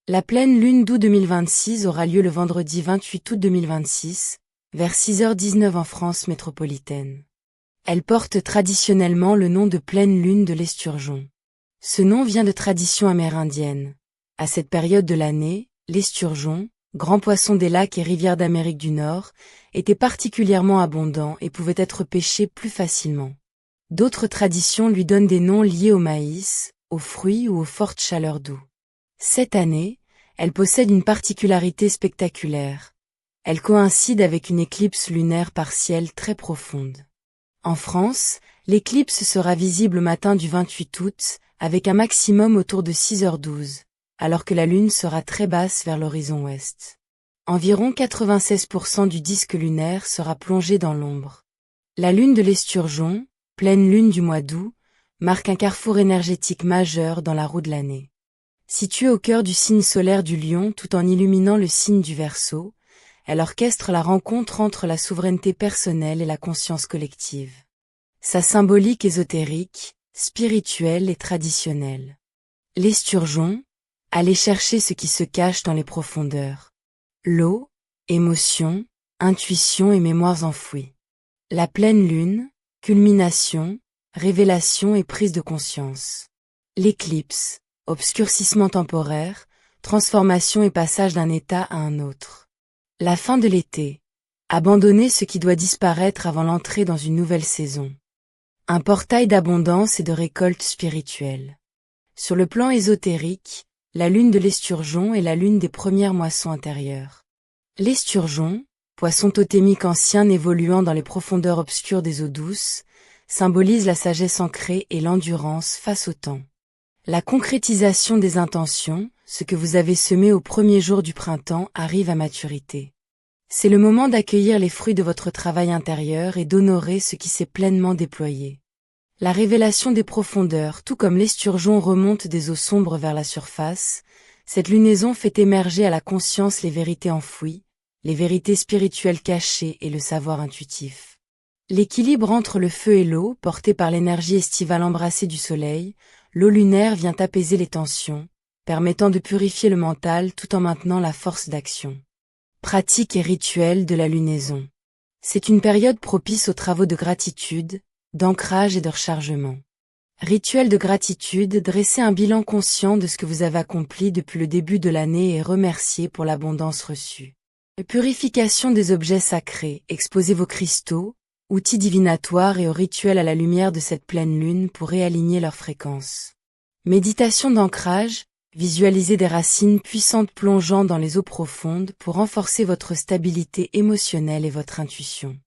La pleine lune d'août 2026 aura lieu le vendredi 28 août 2026, vers 6h19 en France métropolitaine. Elle porte traditionnellement le nom de pleine lune de l'esturgeon. Ce nom vient de tradition amérindienne. À cette période de l'année, l'esturgeon, grand poisson des lacs et rivières d'Amérique du Nord, était particulièrement abondant et pouvait être pêché plus facilement. D'autres traditions lui donnent des noms liés au maïs, aux fruits ou aux fortes chaleurs d'eau. Cette année, elle possède une particularité spectaculaire. Elle coïncide avec une éclipse lunaire partielle très profonde. En France, l'éclipse sera visible au matin du 28 août, avec un maximum autour de 6h12, alors que la lune sera très basse vers l'horizon ouest. Environ 96% du disque lunaire sera plongé dans l'ombre. La lune de l'esturgeon, pleine lune du mois d'août, marque un carrefour énergétique majeur dans la roue de l'année. Située au cœur du signe solaire du Lion tout en illuminant le signe du Verseau, elle orchestre la rencontre entre la souveraineté personnelle et la conscience collective. Sa symbolique ésotérique, spirituelle et traditionnelle. L'esturgeon, aller chercher ce qui se cache dans les profondeurs. L'eau, émotion, intuition et mémoires enfouies. La pleine lune, culmination, révélation et prise de conscience. L'éclipse, obscurcissement temporaire, transformation et passage d'un état à un autre. La fin de l'été, abandonner ce qui doit disparaître avant l'entrée dans une nouvelle saison. Un portail d'abondance et de récolte spirituelle. Sur le plan ésotérique, la lune de l'esturgeon est la lune des premières moissons intérieures. L'esturgeon, poisson totémique ancien évoluant dans les profondeurs obscures des eaux douces, symbolise la sagesse ancrée et l'endurance face au temps. La concrétisation des intentions, ce que vous avez semé au premier jour du printemps, arrive à maturité. C'est le moment d'accueillir les fruits de votre travail intérieur et d'honorer ce qui s'est pleinement déployé. La révélation des profondeurs, tout comme l'esturgeon remonte des eaux sombres vers la surface, cette lunaison fait émerger à la conscience les vérités enfouies, les vérités spirituelles cachées et le savoir intuitif. L'équilibre entre le feu et l'eau, porté par l'énergie estivale embrassée du soleil, l'eau lunaire vient apaiser les tensions, permettant de purifier le mental tout en maintenant la force d'action. Pratique et rituel de la lunaison. C'est une période propice aux travaux de gratitude, d'ancrage et de rechargement. Rituel de gratitude, dressez un bilan conscient de ce que vous avez accompli depuis le début de l'année et remerciez pour l'abondance reçue. Purification des objets sacrés, exposez vos cristaux, outils divinatoires et aux rituels à la lumière de cette pleine lune pour réaligner leur fréquence. Méditation d'ancrage, visualisez des racines puissantes plongeant dans les eaux profondes pour renforcer votre stabilité émotionnelle et votre intuition.